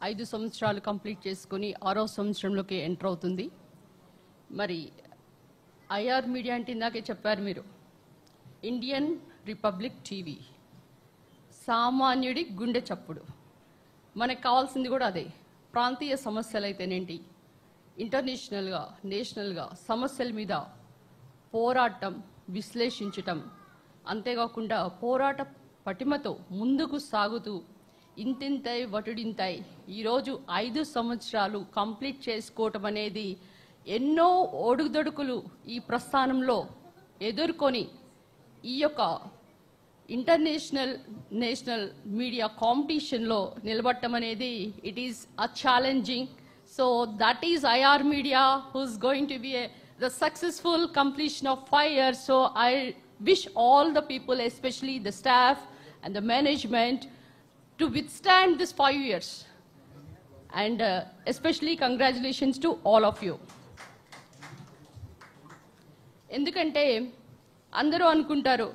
5 సంవత్సరాలు కంప్లీట్ చేసుకొని 6వ సంవత్సరంలోకి ఎంటర్ అవుతుంది. మరి ఐఆర్ మీడియా అంటే ఇందాకే చెప్పారు మీరు, ఇండియన్ రిపబ్లిక్ టీవీ, సామాన్యుడి గుండె చప్పుడు. మనకు కావాల్సింది కూడా అదే. ప్రాంతీయ సమస్యలు అయితేనేంటి, ఇంటర్నేషనల్గా నేషనల్గా సమస్యల మీద పోరాటం, విశ్లేషించటం, అంతేకాకుండా పోరాట పటిమతో ముందుకు సాగుతూ ఇంతింతై వటుడింతై ఈరోజు 5 సంవత్సరాలు కంప్లీట్ చేసుకోవటం అనేది ఎన్నో ఒడుదొడుకులు ఈ ప్రస్థానంలో ఎదుర్కొని ఈ యొక్క ఇంటర్నేషనల్ నేషనల్ మీడియా కాంపిటీషన్లో నిలబడటం అనేది it is a challenging. So that is IR media who's going to be the successful completion of 5 years. So I wish all the people, especially the staff and the management, to withstand this 5 years. And especially congratulations to all of you. ఎందుకంటే అందరూ అనుకుంటారు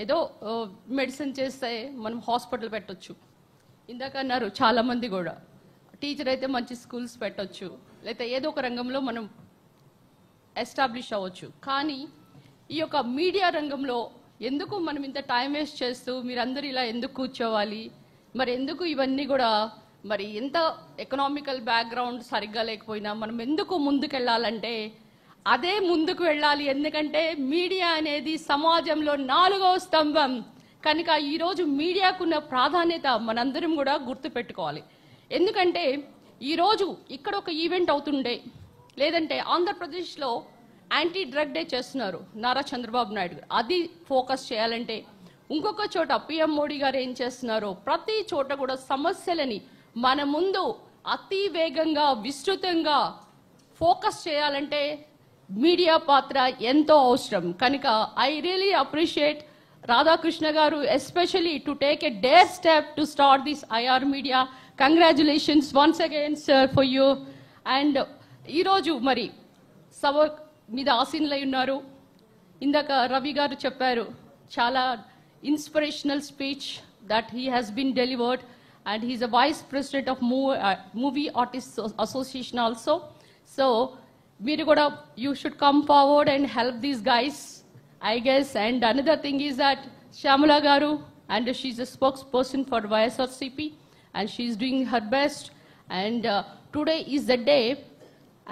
ఏదో medicine చేస్తే మనం hospital పెట్టొచ్చు. ఇందాక అన్నారు చాలామంది కూడా, టీచర్ అయితే మంచి స్కూల్స్ పెట్టొచ్చు, లేకపోతే ఏదో ఒక రంగంలో మనం ఎస్టాబ్లిష్ అవ్వచ్చు. కానీ ఈ యొక్క మీడియా రంగంలో ఎందుకు మనం ఇంత టైం వేస్ట్ చేస్తూ మీరందరూ ఇలా ఎందుకు కూర్చోవాలి, మరి ఎందుకు ఇవన్నీ కూడా, మరి ఎంత ఎకనామికల్ బ్యాక్గ్రౌండ్ సరిగ్గా లేకపోయినా మనం ఎందుకు ముందుకెళ్ళాలంటే అదే ముందుకు వెళ్ళాలి. ఎందుకంటే మీడియా అనేది సమాజంలో 4వ స్తంభం కనుక ఈరోజు మీడియాకున్న ప్రాధాన్యత మనందరం కూడా గుర్తుపెట్టుకోవాలి. ఎందుకంటే ఈరోజు ఇక్కడ ఒక ఈవెంట్ అవుతుండే, లేదంటే ఆంధ్రప్రదేశ్లో యాంటీ డ్రగ్ డే చేస్తున్నారు నారా చంద్రబాబు నాయుడు గారు, అది ఫోకస్ చేయాలంటే ఇంకొక చోట పిఎం మోడీ గారు ఏం చేస్తున్నారో ప్రతి చోట కూడా సమస్యలని మన ముందు అతి వేగంగా విస్తృతంగా ఫోకస్ చేయాలంటే మీడియా పాత్ర ఎంతో అవసరం. కనుక ఐ రియలీ అప్రిషియేట్ రాధాకృష్ణ గారు especially to take a dare step to start this IR media. Congratulations once again sir for you. And ఈరోజు మరి సభ మీద ఆసీనులై ఉన్నారు. ఇందాక రవి గారు చెప్పారు, చాలా inspirational speech that he has been delivered and he's a vice president of movie artist association also. So మీరు కూడా you should come forward and help these guys I guess. And another thing is that Shyamala garu, and she's a spokesperson for YSRCP and she's doing her best. And today is the day.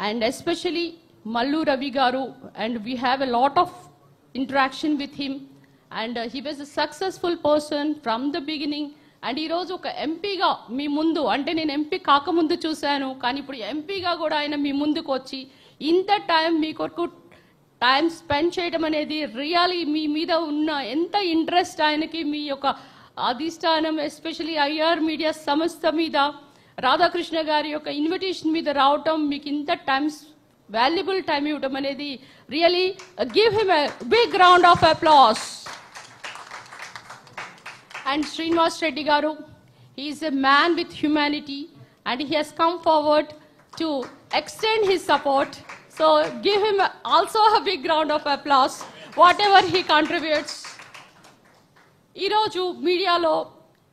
And especially Mallu Ravi Garu, and we have a lot of interaction with him, and he was a successful person from the beginning. And ee roju oka MP ga mee mundu, ante nenu MP kaakamundu chusanu, kaani ippudu MP ga kuda ayana mee munduku vachi inta time mee koruku time spend cheyadam anedi really mee meeda unna enta interest ayanaki mee yoka adhisthanam especially IR media samastha meeda Radhakrishna గారి యొక్క invitation మీద రావటం, మీకు ఇంత times valuable time ఇవ్వటం అనేది really give him a big round of applause. And Srinivas Reddy garu, he's a man with humanity and he has come forward to extend his support. So give him also a big round of applause whatever he contributes. ఈరోజు మీడియాలో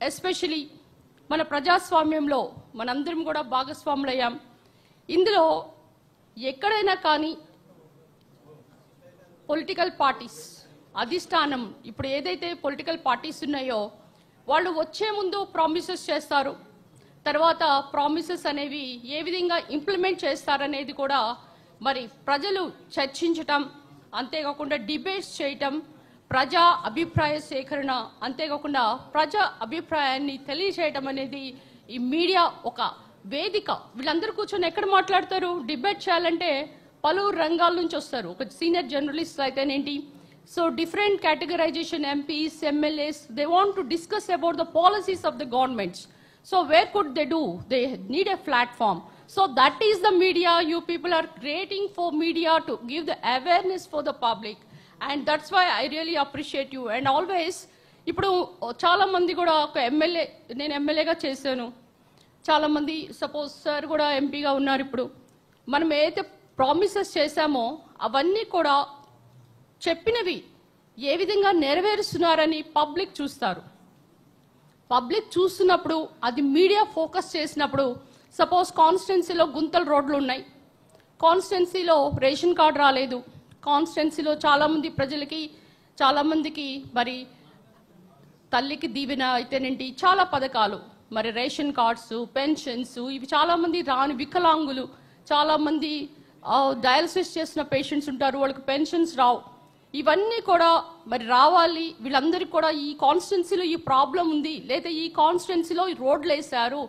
especially మన ప్రజాస్వామ్యంలో మనందరం కూడా భాగస్వాములయ్యాం. ఇందులో ఎక్కడైనా కానీ political parties అధిష్టానం, ఇప్పుడు ఏదైతే పొలిటికల్ పార్టీస్ ఉన్నాయో వాళ్ళు వచ్చే ముందు ప్రామిసెస్ చేస్తారు, తర్వాత ప్రామిసెస్ అనేవి ఏ విధంగా ఇంప్లిమెంట్ చేస్తారనేది కూడా మరి ప్రజలు చర్చించటం, అంతేకాకుండా డిబేట్స్ చేయటం, ప్రజా అభిప్రాయ సేకరణ, అంతేకాకుండా ప్రజా అభిప్రాయాన్ని తెలియజేయడం అనేది ఈ మీడియా ఒక వేదిక. వీళ్ళందరూ కూర్చొని ఎక్కడ మాట్లాడతారు? డిబేట్ చేయాలంటే పలువురు రంగాల నుంచి వస్తారు. ఒక సీనియర్ జర్నలిస్ట్ అయితేనేంటి, so different categorization MPs, MLAs, they want to discuss about the policies of the governments. So where could they do? They need a platform. So that is the media. You people are creating for media to give the awareness for the public. And that's why I really appreciate you. And always, ఇప్పుడు చాలా మంది కూడా ఒక MLA, నేను ఎమ్మెల్యేగా చేశాను, చాలా మంది సపోజ్ సార్ కూడా ఎంపీగా ఉన్నారు. ఇప్పుడు మనం ఏదైతే ప్రామిసెస్ చేశామో అవన్నీ కూడా చెప్పినవి ఏ విధంగా నెరవేరుస్తున్నారని పబ్లిక్ చూస్తారు. పబ్లిక్ చూస్తున్నప్పుడు, అది మీడియా ఫోకస్ చేసినప్పుడు, సపోజ్ కాన్స్టిట్యున్సీలో గుంతల రోడ్లు ఉన్నాయి, కాన్స్టిట్యున్సీలో రేషన్ కార్డు రాలేదు, కాన్స్టిట్యున్సీలో చాలామంది ప్రజలకి చాలామందికి మరి తల్లికి దీవెన అయితేనేంటి చాలా పథకాలు, మరి రేషన్ కార్డ్స్, పెన్షన్స్, ఇవి చాలామంది రాని వికలాంగులు, చాలామంది డయాలసిస్ చేసిన పేషెంట్స్ ఉంటారు, వాళ్ళకి పెన్షన్స్ రావు. ఇవన్నీ కూడా మరి రావాలి. వీళ్ళందరికీ కూడా ఈ కాన్స్టిట్యున్సీలో ఈ ప్రాబ్లం ఉంది, లేదా ఈ కాన్స్టిట్యున్సీలో రోడ్లు వేశారు,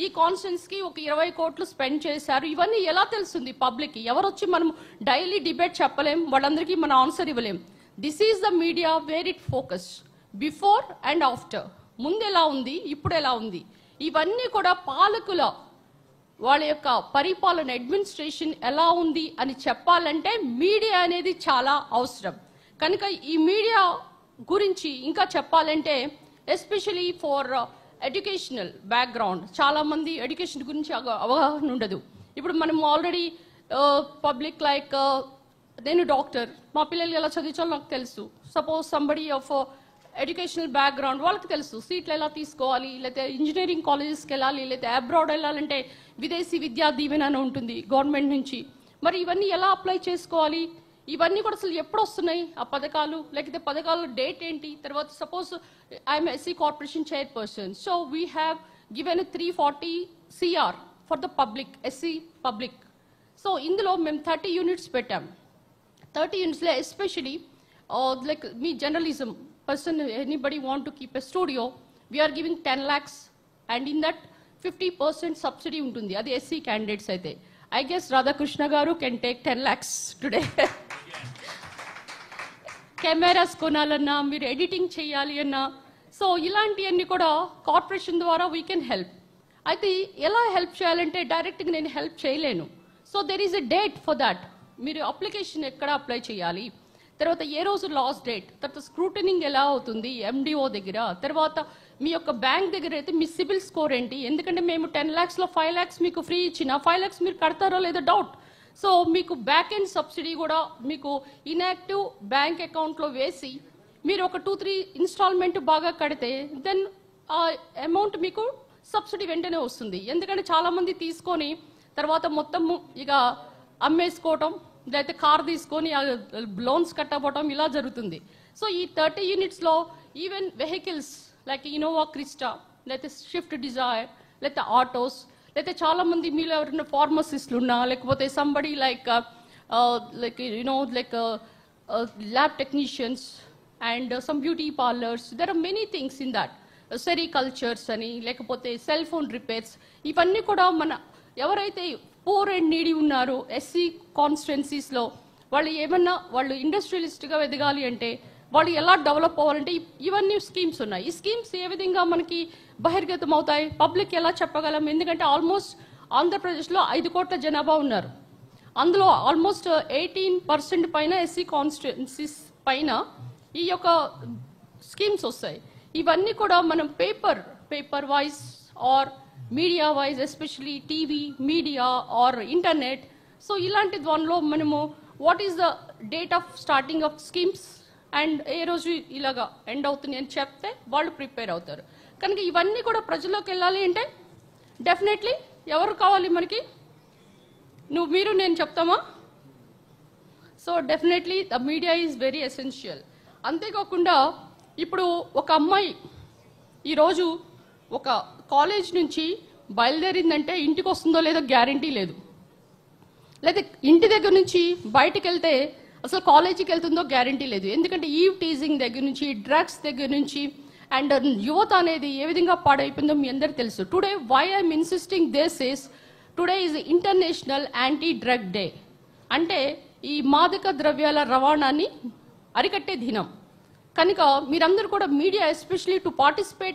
ఈ కాన్స్టిట్యున్సీకి ఒక 20 కోట్లు స్పెండ్ చేశారు, ఇవన్నీ ఎలా తెలుస్తుంది పబ్లిక్కి? ఎవరు వచ్చి మనం డైలీ డిబేట్ చెప్పలేం, వాళ్ళందరికీ మనం ఆన్సర్ ఇవ్వలేం. This is the media where it focus before and after. ముందు ఎలా ఉంది, ఇప్పుడు ఎలా ఉంది, ఇవన్నీ కూడా పాలకుల వాళ్ళ యొక్క పరిపాలన, అడ్మినిస్ట్రేషన్ ఎలా ఉంది అని చెప్పాలంటే మీడియా అనేది చాలా అవసరం. కనుక ఈ మీడియా గురించి ఇంకా చెప్పాలంటే ఎస్పెషలీ ఫర్ ఎడ్యుకేషనల్ బ్యాక్గ్రౌండ్, చాలామంది ఎడ్యుకేషన్ గురించి అవగాహన ఉండదు. ఇప్పుడు మనం ఆల్రెడీ పబ్లిక్ లైక్ నేను డాక్టర్, మా పిల్లలు ఎలా చదివించాలో నాకు తెలుసు. Suppose somebody of educational background, వాళ్ళకి తెలుసు సీట్లు ఎలా తీసుకోవాలి, లేకపోతే ఇంజనీరింగ్ కాలేజెస్కి వెళ్ళాలి, లేకపోతే అబ్రాడ్ వెళ్ళాలంటే విదేశీ విద్యా దీవెన అని ఉంటుంది గవర్నమెంట్ నుంచి. మరి ఇవన్నీ ఎలా అప్లై చేసుకోవాలి, ఇవన్నీ కూడా అసలు ఎప్పుడు వస్తున్నాయి ఆ పథకాలు, లేకపోతే పథకాల డేట్ ఏంటి? తర్వాత suppose I'm SC corporation chairperson, so we have given 340 CR for the public, SC public. So ఇందులో మేము 30 యూనిట్స్ పెట్టాం. 30 యూనిట్స్లో especially like me journalism person, anybody want to keep a studio, we are giving 10 lakhs and in that 50% subsidy untundi. Adi SC candidates aithe. I guess Radhakrishna garu can take 10 lakhs today. Cameras konalanna, meer editing cheyali anna, so ilanti anni kuda corporation dwara we can help. Aithe ela help cheyalante direct ga nenu help cheyalenu. So there is a date for that. Meer application ekkada apply cheyali, తర్వాత ఏ రోజు last date, తర్వాత స్క్రూటనింగ్ ఎలా అవుతుంది MDO దగ్గర, తర్వాత మీ యొక్క bank దగ్గర అయితే మీ సిబిల్ స్కోర్ ఏంటి, ఎందుకంటే మేము 10 lakhsలో 5 lakhs మీకు ఫ్రీ ఇచ్చిన 5 lakhs మీరు కడతారో లేదో డౌట్. సో మీకు బ్యాక్ ఎండ్ సబ్సిడీ కూడా మీకు ఇన్యాక్టివ్ బ్యాంక్ అకౌంట్లో వేసి మీరు ఒక 2-3 ఇన్స్టాల్మెంట్ బాగా కడితే దెన్ ఆ అమౌంట్ మీకు సబ్సిడీ వెంటనే వస్తుంది. ఎందుకంటే చాలామంది తీసుకొని తర్వాత మొత్తం ఇక అమ్మేసుకోవటం, లేకపోతే కార్ తీసుకొని లోన్స్ కట్టబోవటం ఇలా జరుగుతుంది. సో ఈ 30 యూనిట్స్లో even vehicles like Innova Crysta, లేకపోతే స్విఫ్ట్ డిజైర్, లేకపోతే ఆటోస్, లేకపోతే చాలామంది మీలో ఎవరైనా ఫార్మసిస్టులు ఉన్నా, లేకపోతే somebody like like lab technicians and some beauty parlours, there are many things in that, sericultures అని, లేకపోతే సెల్ ఫోన్ రిపేర్స్, ఇవన్నీ కూడా మన ఎవరైతే పూర్ అండ్ నీడీ ఉన్నారో ఎస్సీ కాన్స్టిట్యున్సీస్లో వాళ్ళు ఏమన్నా వాళ్ళు ఇండస్ట్రియలిస్ట్గా ఎదగాలి అంటే వాళ్ళు ఎలా డెవలప్ అవ్వాలంటే ఇవన్నీ స్కీమ్స్ ఉన్నాయి. ఈ స్కీమ్స్ ఏ విధంగా మనకి బహిర్గతం అవుతాయి, పబ్లిక్ ఎలా చెప్పగలం? ఎందుకంటే ఆల్మోస్ట్ ఆంధ్రప్రదేశ్లో 5 కోట్ల జనాభా ఉన్నారు, అందులో ఆల్మోస్ట్ 18% పైన ఎస్సీ కాన్స్టిట్యున్సీస్ పైన ఈ యొక్క స్కీమ్స్ వస్తాయి. ఇవన్నీ కూడా మనం paper wise or media wise, especially TV media or internet, so ఇలాంటి దానిలో మనము what is the date of starting of schemes and ఏ రోజు ఇలాగా ఎండ్ అవుతుంది అని చెప్తే వాళ్ళు ప్రిపేర్ అవుతారు. కనుక ఇవన్నీ కూడా ప్రజల్లోకి వెళ్ళాలి అంటే డెఫినెట్లీ ఎవరు కావాలి మనకి? మీరు నేను చెప్తామా? So definitely the media is very essential. అంతేకాకుండా ఇప్పుడు ఒక అమ్మాయి ఈరోజు ఒక కాలేజ్ నుంచి బయలుదేరిందంటే ఇంటికి వస్తుందో లేదో గ్యారంటీ లేదు, లేదా ఇంటి దగ్గర నుంచి బయటికి వెళ్తే అసలు కాలేజీకి వెళ్తుందో గ్యారంటీ లేదు. ఎందుకంటే ఈవ్ టీజింగ్ దగ్గర నుంచి, డ్రగ్స్ దగ్గర నుంచి, అండ్ యువత అనేది ఏ విధంగా పాడైపోయిందో మీ అందరికీ తెలుసు. Today why I'm insisting this is today is international anti drug day. అంటే ఈ మాదక ద్రవ్యాల రవాణాన్ని అరికట్టే దినం. కనుక మీరందరూ కూడా మీడియా ఎస్పెషలీ టు పార్టిసిపేట్